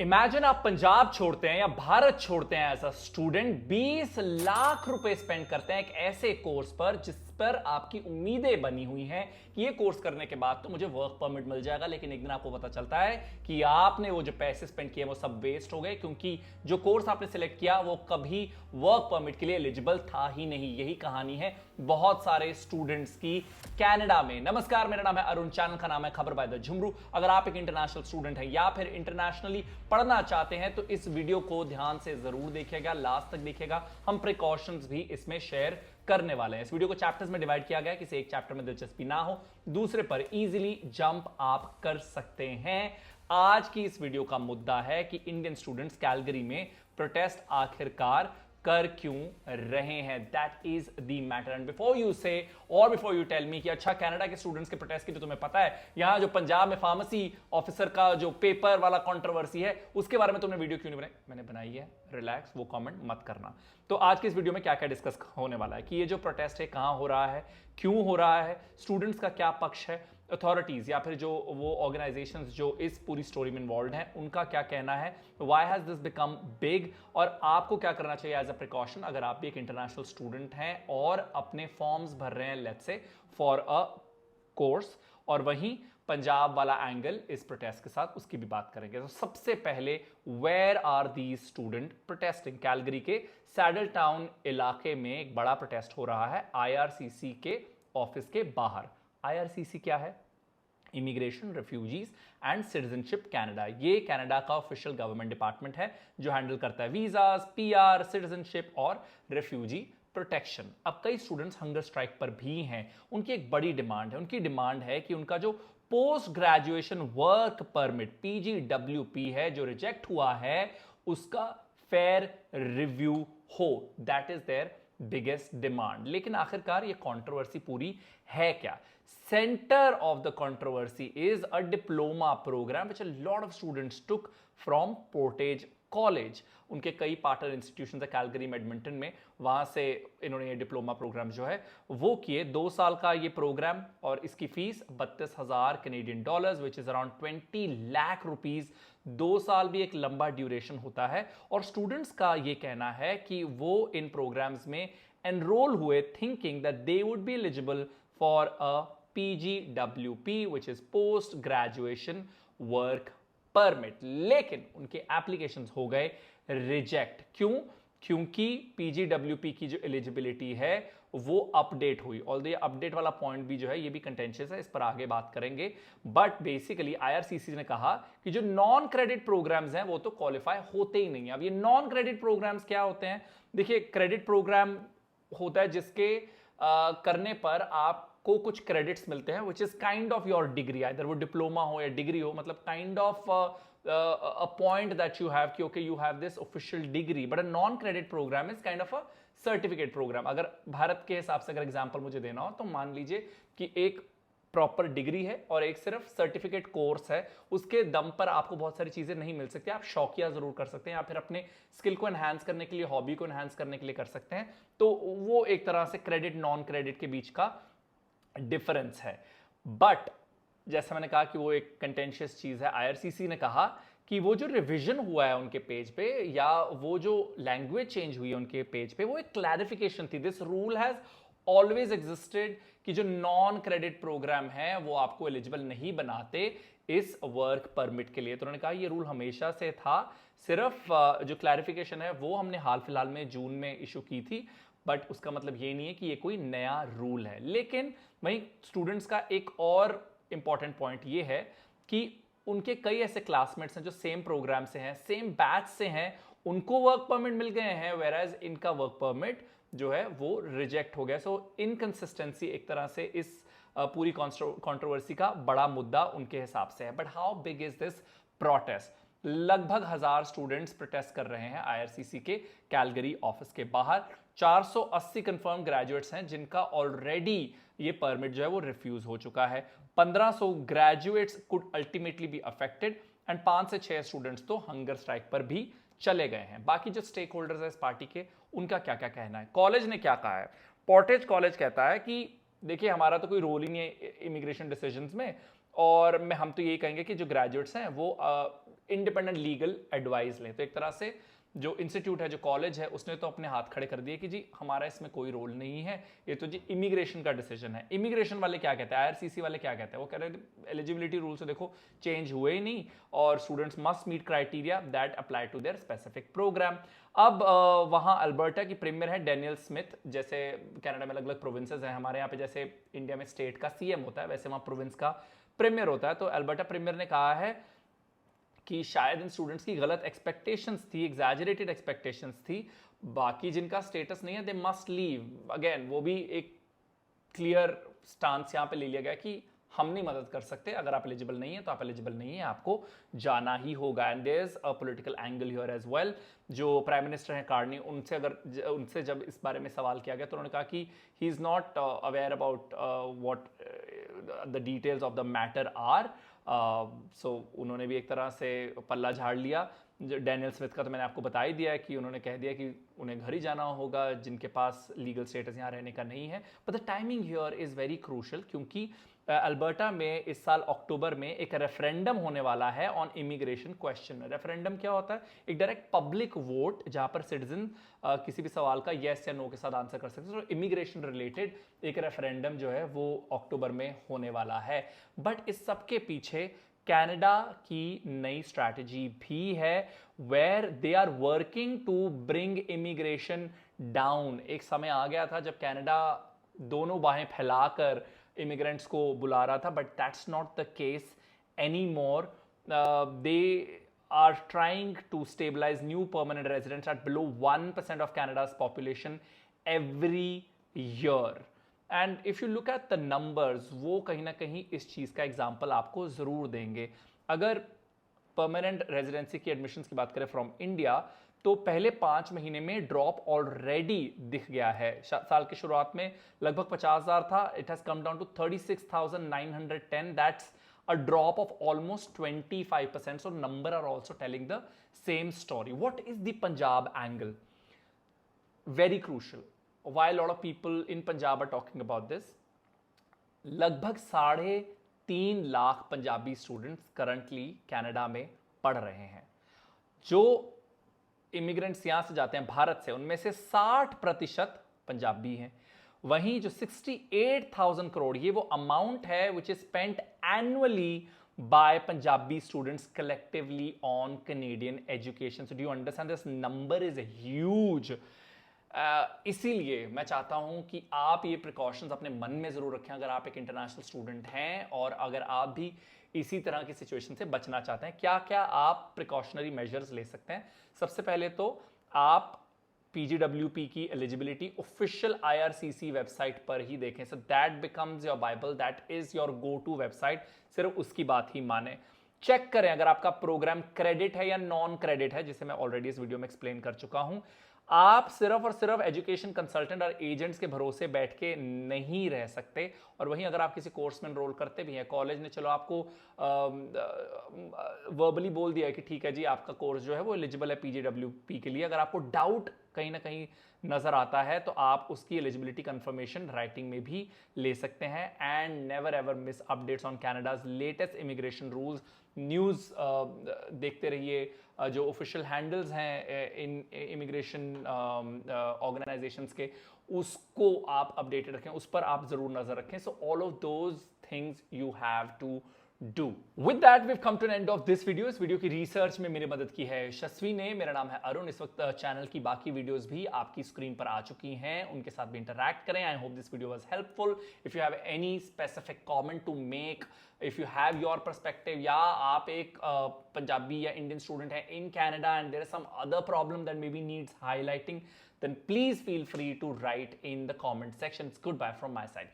Imagine आप पंजाब छोड़ते हैं या भारत छोड़ते हैं एज अ स्टूडेंट, 20 लाख रुपए स्पेंड करते हैं एक ऐसे कोर्स पर जिस पर आपकी उम्मीदें बनी हुई हैं कि ये कोर्स करने के बाद तो मुझे वर्क परमिट मिल जाएगा। लेकिन एक दिन आपको पता चलता है कि आपने वो जो पैसे स्पेंड किए वो सब वेस्ट हो गए, क्योंकि जो कोर्स आपने सिलेक्ट किया वो कभी वर्क परमिट के लिए एलिजिबल था ही नहीं। यही कहानी है बहुत सारे स्टूडेंट्स की कनाडा में। नमस्कार, मेरा नाम है अरुण, चैनल का नाम है खबर बाय द झुमरू। अगर आप एक इंटरनेशनल स्टूडेंट हैं या फिर इंटरनेशनली पढ़ना चाहते हैं तो इस वीडियो को ध्यान से जरूर देखिएगा, लास्ट तक देखिएगा। हम प्रिकॉशंस भी इसमें शेयर करने वाले हैं। इस वीडियो को चैप्टर्स में डिवाइड किया गया है, किसी एक चैप्टर में दिलचस्पी ना हो दूसरे पर इजीली जंप आप कर सकते हैं। आज की इस वीडियो का मुद्दा है कि इंडियन स्टूडेंट्स कैलगरी में प्रोटेस्ट आखिरकार कर क्यों रहे हैं। That is the matter. And before you से और बिफोर यू टेल मी कि अच्छा कनाडा के स्टूडेंट्स के प्रोटेस्ट की तो तुम्हें पता है, यहां जो पंजाब में फार्मेसी ऑफिसर का जो पेपर वाला कंट्रोवर्सी है उसके बारे में तुमने वीडियो क्यों नहीं बनाई? मैंने बनाई है, रिलैक्स, वो कमेंट मत करना। तो आज की इस वीडियो में क्या क्या डिस्कस होने वाला है कि ये जो प्रोटेस्ट है कहां हो रहा है, क्यों हो रहा है, स्टूडेंट्स का क्या पक्ष है, अथॉरिटीज या फिर जो वो ऑर्गेनाइजेशंस जो इस पूरी स्टोरी में इन्वॉल्व हैं उनका क्या कहना है, why has this become big, और आपको क्या करना चाहिए एज अ प्रिकॉशन अगर आप भी एक इंटरनेशनल स्टूडेंट हैं और अपने फॉर्म्स भर रहे हैं let's say for a course. और वहीं पंजाब वाला एंगल इस प्रोटेस्ट के साथ, उसकी भी बात करेंगे। तो सबसे पहले, where are these student protesting? Calgary के सैडल टाउन इलाके में एक बड़ा प्रोटेस्ट हो रहा है आईआरसीसी के ऑफिस के बाहर। आईआरसीसी क्या है? Immigration, refugees and citizenship Canada. ये कनाडा का ऑफिशियल गवर्नमेंट डिपार्टमेंट है जो हैंडल करता है वीजास, पीआर, सिटीजनशिप और रिफ्यूजी प्रोटेक्शन। अब कई स्टूडेंट्स हंगर स्ट्राइक पर भी हैं। उनकी एक बड़ी डिमांड है, उनकी डिमांड है कि उनका जो post graduation work permit PGWP है जो रिजेक्ट हुआ है उसका फेयर रिव्यू हो। That is their biggest demand. लेकिन आखिरकार ये कंट्रोवर्सी पूरी है क्या? Centre of the controversy is a diploma programme which a lot of students took from Portage College. उनके कई पार्टनर इंस्टीट्यूशन है कैलगरी में, एडमिंटन में, वहां से इन्होंने ये डिप्लोमा प्रोग्राम जो है वो किए। 2 साल का ये प्रोग्राम और इसकी fees 32,000 Canadian dollars which is around 20 lakh rupees. 2 साल भी एक लंबा ड्यूरेशन होता है और स्टूडेंट्स का ये कहना है कि वो इन प्रोग्राम्स में एनरोल हुए thinking that they would be eligible for a PGWP which is post graduation work permit. लेकिन उनके एप्लीकेशंस हो गए रिजेक्ट। क्यों? क्योंकि पीजीडब्ल्यूपी की जो एलिजिबिलिटी है वो अपडेट हुई। ऑल्दो ये अपडेट वाला पॉइंट भी जो है ये भी कंटेंशियस है, इस पर आगे बात करेंगे। बट बेसिकली आईआरसीसी ने कहा कि जो नॉन क्रेडिट प्रोग्राम्स हैं वो तो क्वालिफाई होते ही नहीं है। अब ये नॉन क्रेडिट प्रोग्राम्स क्या होते हैं? देखिए, क्रेडिट प्रोग्राम होता है जिसके करने पर आपको कुछ क्रेडिट्स मिलते हैं which is kind of your degree, इधर वो डिप्लोमा हो या डिग्री हो, मतलब kind of a point that you have कि okay you have this official degree, but a non credit program is kind of a certificate program। अगर भारत के हिसाब से अगर एग्जांपल मुझे देना हो तो मान लीजिए कि एक प्रॉपर डिग्री है और एक सिर्फ सर्टिफिकेट कोर्स है, उसके दम पर आपको बहुत सारी चीजें नहीं मिल सकती। आप शौकिया जरूर कर सकते हैं या फिर अपने स्किल को एनहांस करने के लिए, हॉबी को एनहांस करने के लिए कर सकते हैं। तो वो एक तरह से क्रेडिट नॉन क्रेडिट के बीच का डिफरेंस है। बट जैसे मैंने कहा कि वो एक कंटेंशियस चीज है। आईआरसीसी ने कहा कि वो जो रिवीजन हुआ है उनके पेज पे या वो जो लैंग्वेज चेंज हुई है उनके पेज पे वो एक क्लैरिफिकेशन थी। This rule has always existed कि जो नॉन क्रेडिट प्रोग्राम है वो आपको एलिजिबल नहीं बनाते इस वर्क परमिट के लिए। तो उन्होंने कहा ये रूल हमेशा से था, सिर्फ जो क्लैरिफिकेशन है वो हमने हाल फिलहाल में जून में इशू की थी, बट उसका मतलब ये नहीं है कि ये कोई नया रूल है। लेकिन वहीं स्टूडेंट्स का एक और इंपॉर्टेंट पॉइंट ये है कि उनके कई ऐसे क्लासमेट्स हैं जो सेम प्रोग्राम से हैं, सेम बैच से हैं, उनको वर्क परमिट मिल गए हैं, वेराज इनका वर्क परमिट जो है वो रिजेक्ट हो गया। सो इनकंसिस्टेंसी एक तरह से इस पूरी कंट्रोवर्सी का बड़ा मुद्दा उनके हिसाब से है। But how big is this protest? लगभग 1000 स्टूडेंट्स प्रोटेस्ट कर रहे हैं आईआरसीसी के कैलगरी ऑफिस के बाहर। 480 कंफर्म ग्रेजुएट्स हैं जिनका ऑलरेडी ये परमिट जो है वो रिफ्यूज हो चुका है। 1500 graduates could ultimately be affected and 5 से 6 स्टूडेंट्स तो हंगर स्ट्राइक पर भी चले गए हैं। बाकी जो स्टेक होल्डर्स है इस पार्टी के, उनका क्या क्या कहना है? कॉलेज ने क्या कहा है? पोर्टेज कॉलेज कहता है कि देखिए हमारा तो कोई रोल ही नहीं है इमिग्रेशन डिसीजंस में, और हम तो यही कहेंगे कि जो ग्रेजुएट्स हैं वो इंडिपेंडेंट लीगल एडवाइस लें। तो एक तरह से जो इंस्टीट्यूट है, जो कॉलेज है, उसने तो अपने हाथ खड़े कर दिए कि जी हमारा इसमें कोई रोल नहीं है, ये तो जी इमिग्रेशन का डिसीजन है। इमिग्रेशन वाले क्या कहते हैं, आईआरसीसी वाले क्या कहते हैं, वो कह रहे हैं एलिजिबिलिटी रूल से देखो चेंज हुए ही नहीं और students must meet criteria that apply to their specific programme. अब वहाँ अल्बर्टा की प्रीमियर है डैनियल स्मिथ। जैसे कनाडा में अलग अलग प्रोविंसेस हैं, हमारे यहाँ पे जैसे इंडिया में स्टेट का सीएम होता है, वैसे वहाँ प्रोविंस का प्रीमियर होता है। तो अल्बर्टा प्रीमियर ने कहा है कि शायद इन स्टूडेंट्स की गलत एक्सपेक्टेशंस थी, एग्जैजरेटेड एक्सपेक्टेशंस थी, बाकी जिनका स्टेटस नहीं है दे मस्ट लीव। अगेन वो भी एक क्लियर स्टांस यहाँ पे ले लिया गया कि हम नहीं मदद कर सकते, अगर आप एलिजिबल नहीं है तो आप एलिजिबल नहीं है, आपको जाना ही होगा। And there is a political angle here as well. जो प्राइम मिनिस्टर हैं कार्नी, उनसे जब इस बारे में सवाल किया गया तो उन्होंने कहा कि he is not aware about what the details of the matter are. So उन्होंने भी एक तरह से पल्ला झाड़ लिया। डैनियल स्मिथ का तो मैंने आपको बता ही दिया है कि उन्होंने कह दिया कि उन्हें घर ही जाना होगा जिनके पास लीगल स्टेटस यहाँ रहने का नहीं है। But the timing here is very crucial, क्योंकि अल्बर्टा में इस साल अक्टूबर में एक रेफरेंडम होने वाला है ऑन इमिग्रेशन क्वेश्चन। रेफरेंडम क्या होता है? एक डायरेक्ट पब्लिक वोट जहां पर सिटीजन किसी भी सवाल का येस या नो के साथ आंसर कर सकते हैं। तो इमिग्रेशन रिलेटेड एक रेफरेंडम जो है वो अक्टूबर में होने वाला है। बट इस सब के पीछे कनाडा की नई स्ट्रैटेजी भी है, where they are working to bring immigration down. एक समय आ गया था जब कनाडा दोनों बाहें फैलाकर इमिग्रेंट्स को बुला रहा था, but that's not the case any more. They are trying to stabilize new permanent residents at below 1% of Canada's population every year. And if you look at the numbers, वो कहीं ना कहीं इस चीज़ का एग्जाम्पल आपको ज़रूर देंगे। अगर परमानेंट रेजिडेंसी की एडमिशन्स की बात करें फ्रॉम इंडिया, तो पहले 5 महीने में ड्रॉप ऑलरेडी दिख गया है। साल की शुरुआत में लगभग 50,000 था, it has come down to 36,910। That's a drop of almost 25%. So number are also telling the same story. What is the Punjab angle? Very crucial. Why a lot of people in Punjab are talking about this? लगभग 3.5 lakh Punjabi students currently Canada में पढ़ रहे हैं। जो immigrants यहां से जाते हैं भारत से, उनमें से 60% पंजाबी हैं। वहीं जो 68,000 करोड़, ये वो अमाउंट है which is spent annually by Punjabi students collectively on Canadian education. So do you understand this number is huge. इसीलिए मैं चाहता हूं कि आप ये प्रिकॉशंस अपने मन में जरूर रखें अगर आप एक इंटरनेशनल स्टूडेंट हैं और अगर आप भी इसी तरह की सिचुएशन से बचना चाहते हैं। क्या क्या आप प्रिकॉशनरी मेजर्स ले सकते हैं? सबसे पहले तो आप PGWP की एलिजिबिलिटी ऑफिशियल IRCC वेबसाइट पर ही देखें। So that becomes your Bible, that is your go to website. सिर्फ उसकी बात ही माने। चेक करें अगर आपका प्रोग्राम क्रेडिट है या नॉन क्रेडिट है, जिसे मैं ऑलरेडी इस वीडियो में एक्सप्लेन कर चुका हूं। आप सिर्फ और सिर्फ एजुकेशन कंसल्टेंट और एजेंट्स के भरोसे बैठ के नहीं रह सकते। और वहीं अगर आप किसी कोर्स में एनरोल करते भी हैं, कॉलेज ने चलो आपको वर्बली बोल दिया है कि ठीक है जी आपका कोर्स जो है वो एलिजिबल है PGWP के लिए, अगर आपको डाउट कहीं ना कहीं नजर आता है तो आप उसकी एलिजिबिलिटी कंफर्मेशन राइटिंग में भी ले सकते हैं। And never ever miss updates on Canada's latest immigration rules. News देखते रहिए, जो ऑफिशियल हैंडल्स हैं इन इमिग्रेशन ऑर्गेनाइजेशंस के, उसको आप अपडेटेड रखें, उस पर आप जरूर नजर रखें। So all of those things you have to do. With that we come to an end of this video. इस वीडियो की रिसर्च में मेरी मदद की है यशस्वी ने। मेरा नाम है अरुण। इस वक्त चैनल की बाकी वीडियोस भी आपकी स्क्रीन पर आ चुकी हैं, उनके साथ भी इंटरैक्ट करें। I hope this video was helpful. If you have any specific comment to make, if you have your perspective, या आप एक पंजाबी या इंडियन स्टूडेंट है in Canada and there is some other problem that maybe needs highlighting, then please feel free to write in the comment section. Goodbye from my side.